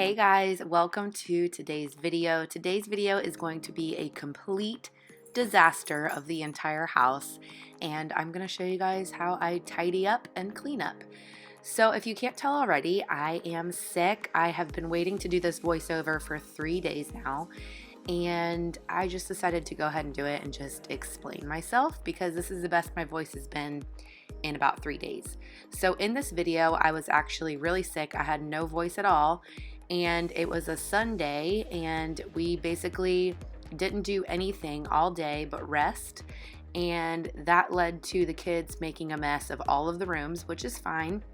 Hey guys, welcome to today's video. Today's video is going to be a complete disaster of the entire house, and I'm going to show you guys how I tidy up and clean up. So if you can't tell already, I am sick. I have been waiting to do this voiceover for 3 days now, and I just decided to go ahead and do it and just explain myself because this is the best my voice has been in about 3 days. So in this video, I was actually really sick. I had no voice at all, and it was a Sunday, and we basically didn't do anything all day but rest, and that led to the kids making a mess of all of the rooms, which is fine.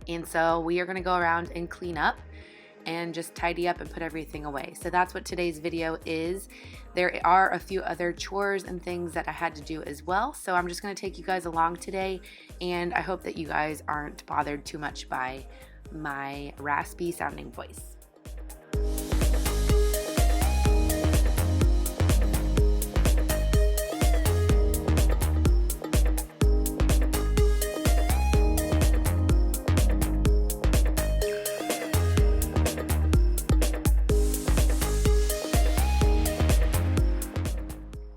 And so we are going to go around and clean up and just tidy up and put everything away. So that's what today's video is. There are a few other chores and things that I had to do as well. So I'm just going to take you guys along today, and I hope that you guys aren't bothered too much by my raspy sounding voice.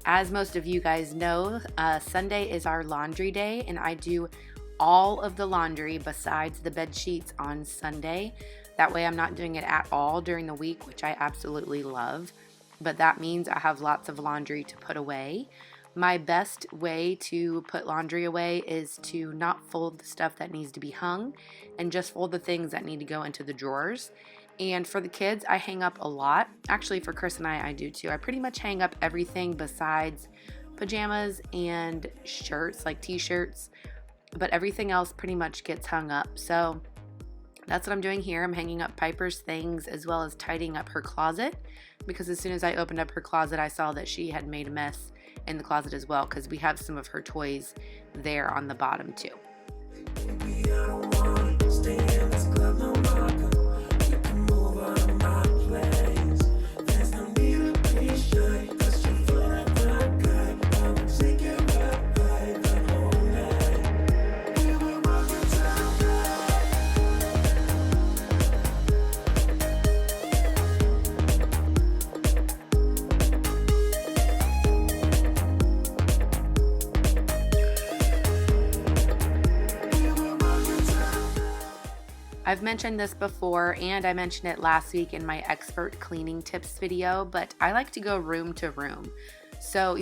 As most of you guys know, Sunday is our laundry day, and I do all of the laundry besides the bed sheets on Sunday. That way I'm not doing it at all during the week, which I absolutely love, but that means I have lots of laundry to put away. My best way to put laundry away is to not fold the stuff that needs to be hung and just fold the things that need to go into the drawers. And for the kids, I hang up a lot. Actually, for Chris and I do too. I pretty much hang up everything besides pajamas and shirts, like t-shirts, but everything else pretty much gets hung up. So that's what I'm doing here. I'm hanging up Piper's things as well as tidying up her closet, because as soon as I opened up her closet, I saw that she had made a mess in the closet as well, because we have some of her toys there on the bottom too. I've mentioned this before, and I mentioned it last week in my expert cleaning tips video, but I like to go room to room. So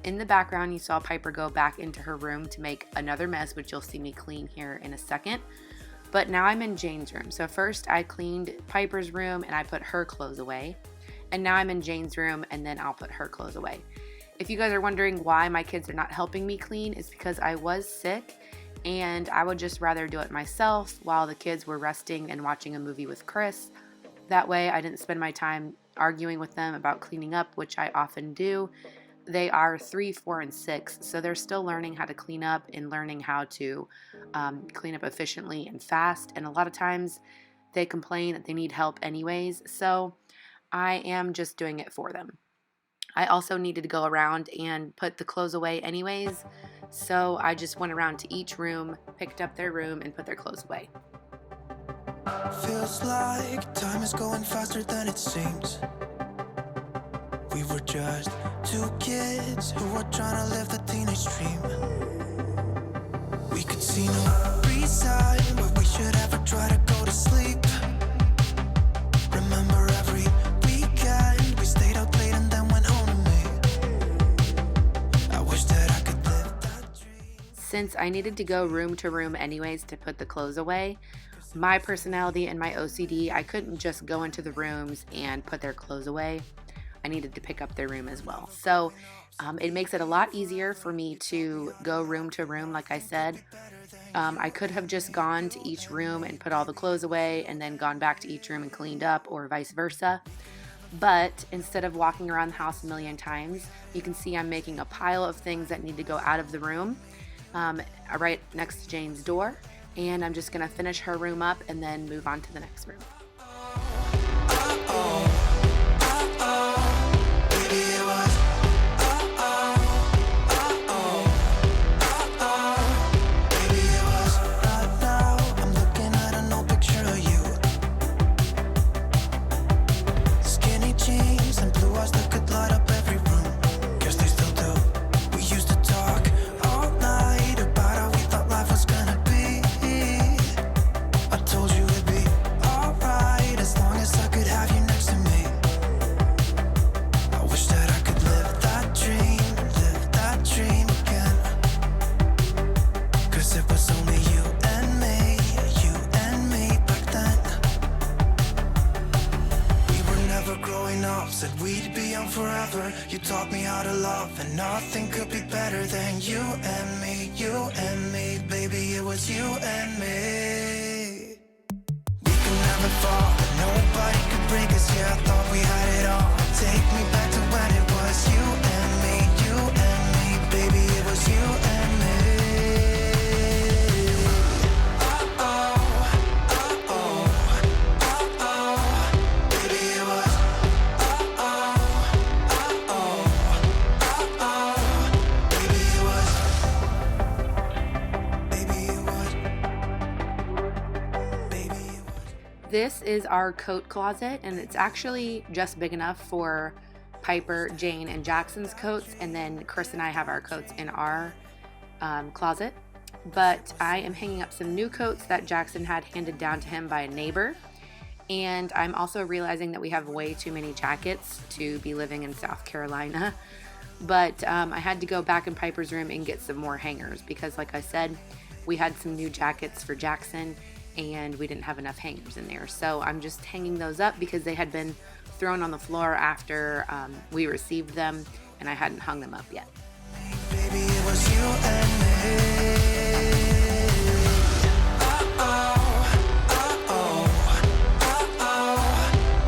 in the background, you saw Piper go back into her room to make another mess, which you'll see me clean here in a second. But now I'm in Jane's room. So first I cleaned Piper's room and I put her clothes away. And now I'm in Jane's room, and then I'll put her clothes away. If you guys are wondering why my kids are not helping me clean, it's because I was sick, and I would just rather do it myself while the kids were resting and watching a movie with Chris. That way I didn't spend my time arguing with them about cleaning up, which I often do. They are 3, 4, and 6, so they're still learning how to clean up and learning how to clean up efficiently and fast, and a lot of times they complain that they need help anyways, so I am just doing it for them. I also needed to go around and put the clothes away anyways, so I just went around to each room, picked up their room, and put their clothes away. Feels like time is going faster than it seems. We were just 2 kids who were trying to live the teenage dream. We could see no reason why we should ever try to go to sleep. Remember every weekend we stayed out late and then went home to me. I wish that I could live that dream. Since I needed to go room to room anyways to put the clothes away, my personality and my OCD, I couldn't just go into the rooms and put their clothes away. I needed to pick up their room as well. So it makes it a lot easier for me to go room to room, like I said. I could have just gone to each room and put all the clothes away and then gone back to each room and cleaned up, or vice versa. But instead of walking around the house a million times, you can see I'm making a pile of things that need to go out of the room right next to Jane's door. And I'm just going to finish her room up and then move on to the next room. Said we'd be young forever. You taught me how to love, and nothing could be better than you and me, you and me. Baby, it was you and me. We could never fall, nobody could break us. Yeah, I thought we had it all. Take me back to when it was you and me, you and me. Baby, it was you and me. This is our coat closet, and it's actually just big enough for Piper, Jane, and Jackson's coats, and then Chris and I have our coats in our closet. But I am hanging up some new coats that Jackson had handed down to him by a neighbor, and I'm also realizing that we have way too many jackets to be living in South Carolina. But I had to go back in Piper's room and get some more hangers because, like I said, we had some new jackets for Jackson and we didn't have enough hangers in there. So I'm just hanging those up because they had been thrown on the floor after we received them, and I hadn't hung them up yet. Baby, it was you and me.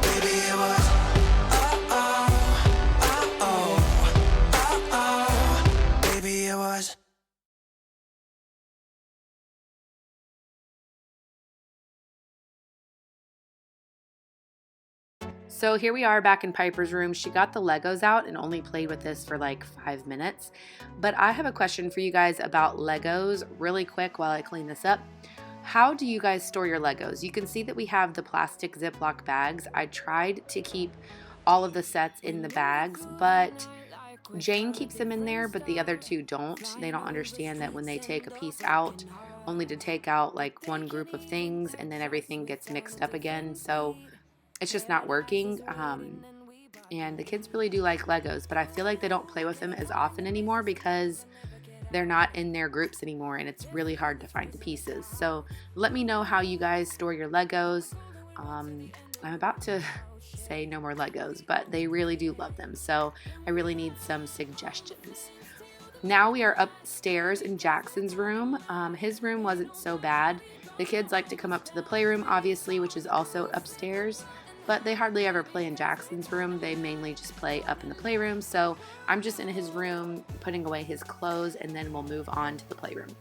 Baby, it was. Baby, it was. So here we are back in Piper's room. She got the Legos out and only played with this for like 5 minutes. But I have a question for you guys about Legos really quick while I clean this up. How do you guys store your Legos? You can see that we have the plastic Ziploc bags. I tried to keep all of the sets in the bags, but Jane keeps them in there, but the other two don't. They don't understand that when they take a piece out, only to take out like one group of things and then everything gets mixed up again. So it's just not working. And the kids really do like Legos, but I feel like they don't play with them as often anymore because they're not in their groups anymore and it's really hard to find the pieces. So let me know how you guys store your Legos. I'm about to say no more Legos, but they really do love them. So I really need some suggestions. Now we are upstairs in Jackson's room. His room wasn't so bad. The kids like to come up to the playroom, obviously, which is also upstairs, but they hardly ever play in Jackson's room. They mainly just play up in the playroom. So I'm just in his room putting away his clothes, and then we'll move on to the playroom.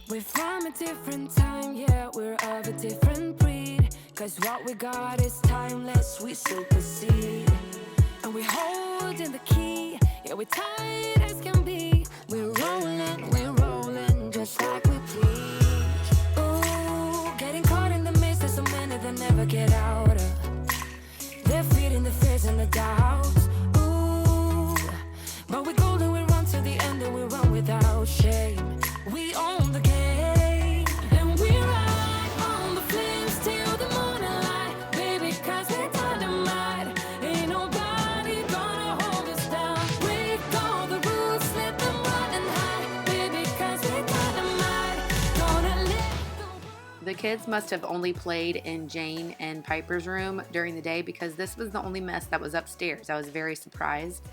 We're from a different time, yeah, we're of a different breed. Cause what we got is timeless, we supersede. And we're holding the key, yeah, we're tight as can be. We're rolling, just like we please. Ooh, getting caught in the mist, there's so many that never get out of. They're feeding the fears and the doubts. Ooh, but we're golden, we run to the end and we run without shame. We own the game, and we ride on the flames till the morning light, baby, cause we're dynamite. Ain't nobody gonna hold us down. Break all the rules, let them run and hide, baby, cause we're dynamite. Gonna let The kids must have only played in Jane and Piper's room during the day because this was the only mess that was upstairs. I was very surprised.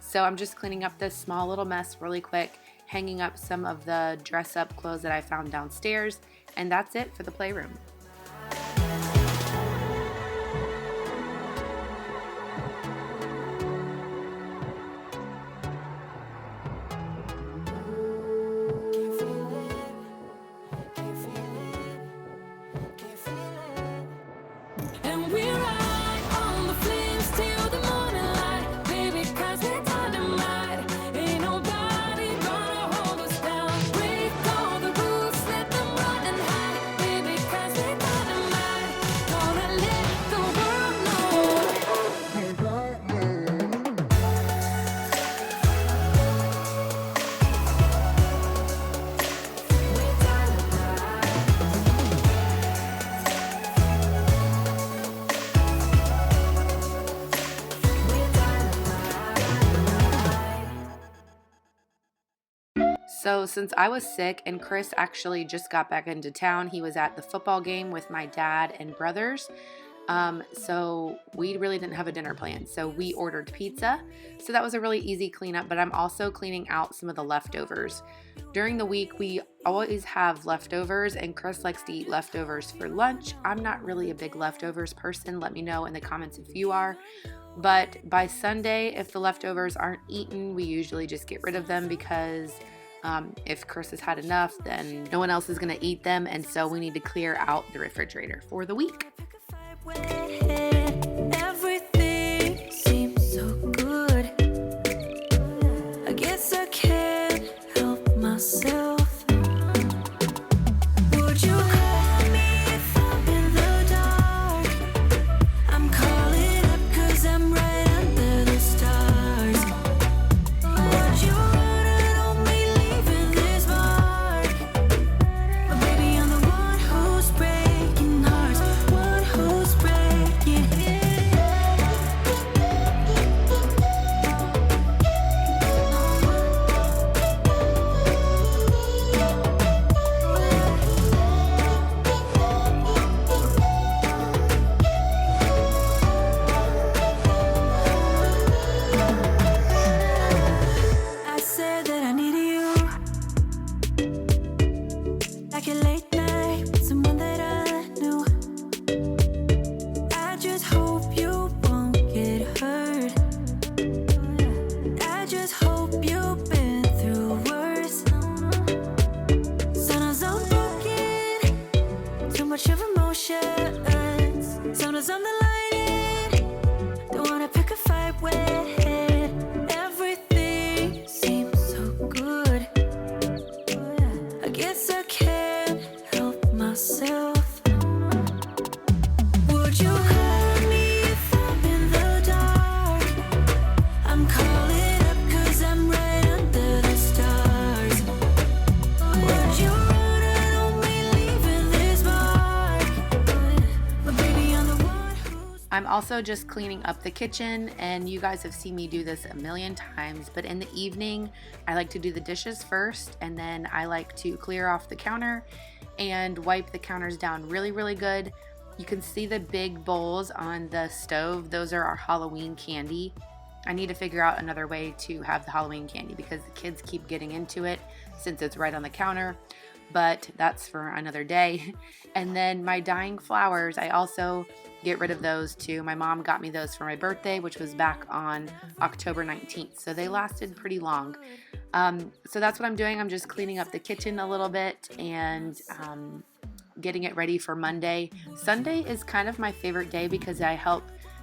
So I'm just cleaning up this small little mess really quick, hanging up some of the dress-up clothes that I found downstairs, and that's it for the playroom. and we ride on the flames till the morning light, baby, cause we're dynamite. Ain't nobody gonna hold us down. Break all the rules, let them run and hide, baby, cause we're dynamite. Gonna let the world know. We're dynamite. So since I was sick and Chris actually just got back into town, he was at the football game with my dad and brothers. So we really didn't have a dinner plan. So we ordered pizza. So that was a really easy cleanup, but I'm also cleaning out some of the leftovers. During the week, we always have leftovers, and Chris likes to eat leftovers for lunch. I'm not really a big leftovers person. Let me know in the comments if you are. But by Sunday, if the leftovers aren't eaten, we usually just get rid of them because if Chris has had enough, then no one else is going to eat them. And so we need to clear out the refrigerator for the week. Everything seems so good. I guess I can't help myself. Would you call me if I'm in the dark? I'm calling up 'cause I'm right under the stars. Would you run on me leaving this mark? But baby, I'm the one who's breaking hearts, one who's breaking. I said that I needed you, like a late night with someone that I knew. I just hope you won't get hurt. I just hope you've been through worse. Sometimes I'm broken, too much of emotions. Sometimes I'm the light, don't wanna pick a fight with. Everything seems so good. I guess I can't help myself. Would you call me if I'm in the dark? I'm calling up 'cause I'm right under the stars. Would you run on me leaving this mark? But baby, I'm the one who's I'm also just cleaning up the kitchen, and you guys have seen me do this a million times, but in the evening, I like to do the dishes first, and then I like to clear off the counter and wipe the counters down really, really good. You can see the big bowls on the stove. Those are our Halloween candy. I need to figure out another way to have the Halloween candy because the kids keep getting into it since it's right on the counter, but that's for another day. And then my dying flowers, I also get rid of those too. My mom got me those for my birthday, which was back on October 19th, so they lasted pretty long. So that's what I'm doing. I'm just cleaning up the kitchen a little bit and getting it ready for Monday. Sunday is kind of my favorite day because I help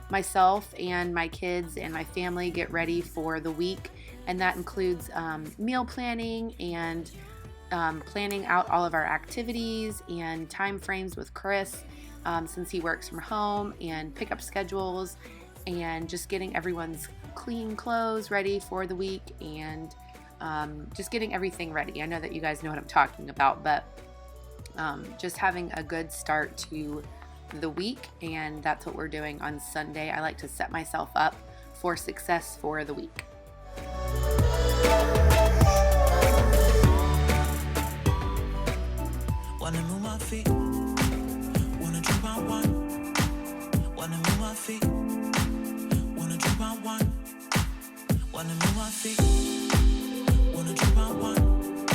myself and my kids and my family get ready for the week, and that includes meal planning and planning out all of our activities and time frames with Chris since he works from home, and pickup schedules, and just getting everyone's clean clothes ready for the week, and just getting everything ready. I know that you guys know what I'm talking about, but just having a good start to the week, and that's what we're doing on Sunday. I like to set myself up for success for the week. Wanna move my feet, wanna drink my wine. Wanna move my feet, wanna drink my wine. Wanna move my feet, wanna drink my wine.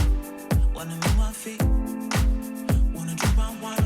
Wanna move my feet, wanna drink my wine.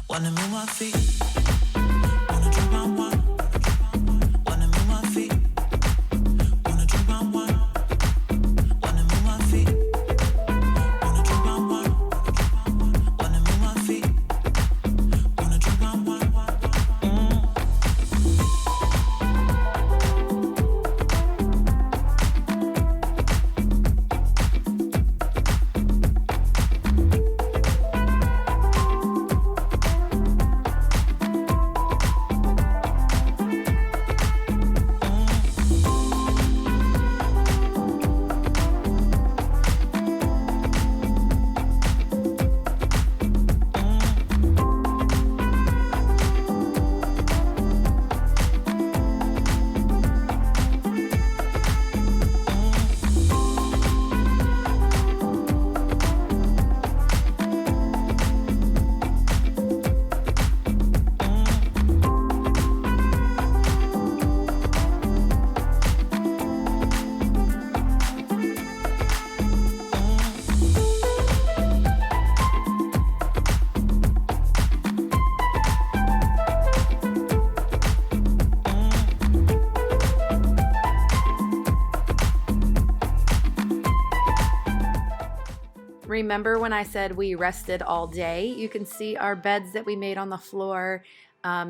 Wanna move my feet, wanna drink my wine. Wanna move my feet, wanna drink my wine. Wanna move my feet, wanna drink my wine. Wanna move my feet, wanna drink my wine. Remember when I said we rested all day? You can see our beds that we made on the floor.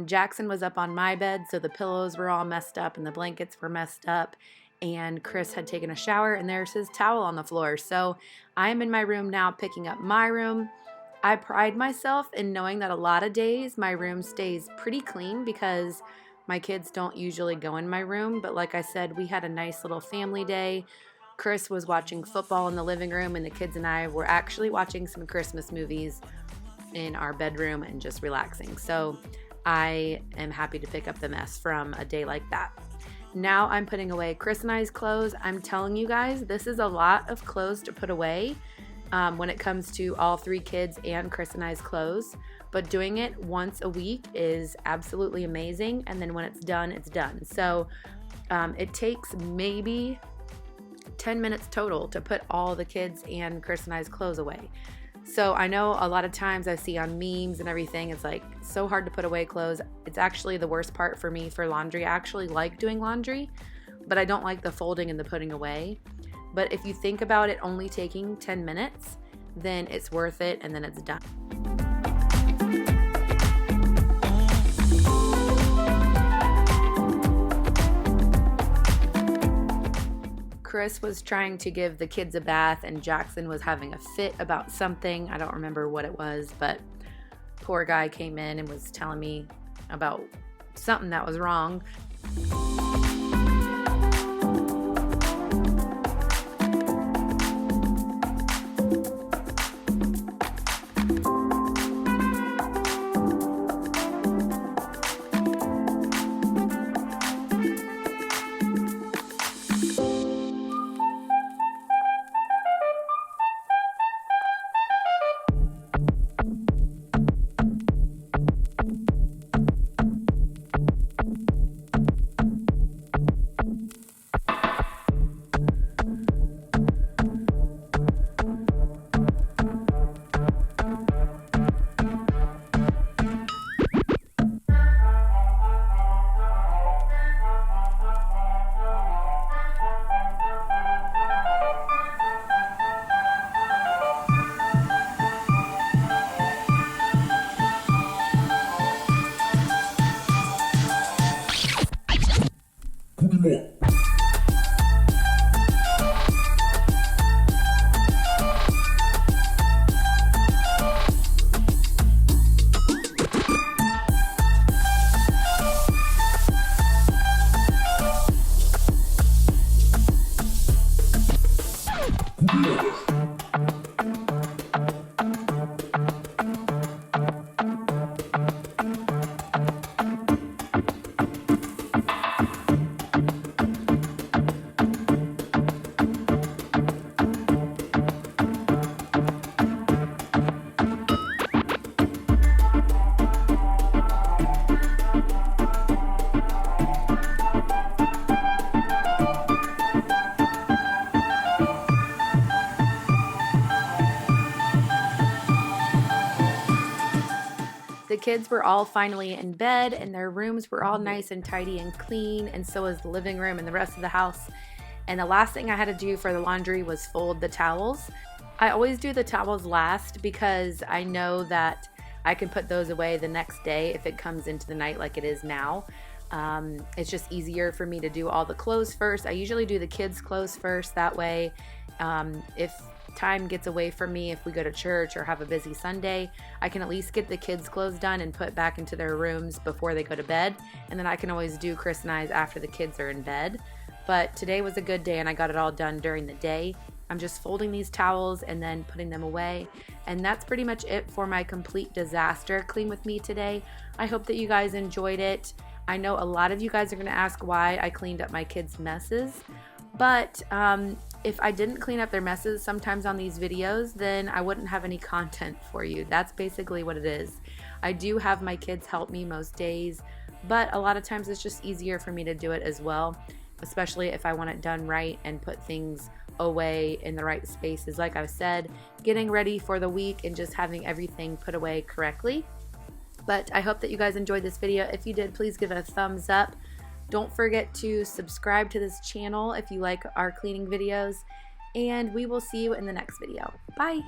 Jackson was up on my bed, so the pillows were all messed up and the blankets were messed up. And Chris had taken a shower, and there's his towel on the floor. So I'm in my room now picking up my room. I pride myself in knowing that a lot of days my room stays pretty clean because my kids don't usually go in my room. But like I said, we had a nice little family day. Chris was watching football in the living room, and the kids and I were actually watching some Christmas movies in our bedroom and just relaxing. So I am happy to pick up the mess from a day like that. Now I'm putting away Chris and I's clothes. I'm telling you guys, this is a lot of clothes to put away when it comes to all 3 kids and Chris and I's clothes. But doing it once a week is absolutely amazing. And then when it's done, it's done. So it takes maybe 10 minutes total to put all the kids and Chris and I's clothes away. So I know a lot of times I see on memes and everything, it's like so hard to put away clothes. It's actually the worst part for me for laundry. I actually like doing laundry, but I don't like the folding and the putting away. But if you think about it only taking 10 minutes, then it's worth it, and then it's done. Chris was trying to give the kids a bath, and Jackson was having a fit about something. I don't remember what it was, but poor guy came in and was telling me about something that was wrong. The kids were all finally in bed, and their rooms were all nice and tidy and clean, and so was the living room and the rest of the house. And the last thing I had to do for the laundry was fold the towels. I always do the towels last because I know that I can put those away the next day if it comes into the night like it is now. It's just easier for me to do all the clothes first. I usually do the kids' clothes first. That way, if time gets away from me, if we go to church or have a busy Sunday, I can at least get the kids' clothes done and put back into their rooms before they go to bed. And then I can always do Chris and I's after the kids are in bed. But today was a good day and I got it all done during the day. I'm just folding these towels and then putting them away. And that's pretty much it for my complete disaster clean with me today. I hope that you guys enjoyed it. I know a lot of you guys are going to ask why I cleaned up my kids' messes. But if I didn't clean up their messes sometimes on these videos, then I wouldn't have any content for you. That's basically what it is. I do have my kids help me most days, but a lot of times it's just easier for me to do it as well, especially if I want it done right and put things away in the right spaces. Like I said, getting ready for the week and just having everything put away correctly. But I hope that you guys enjoyed this video. If you did, please give it a thumbs up. Don't forget to subscribe to this channel if you like our cleaning videos, and we will see you in the next video. Bye!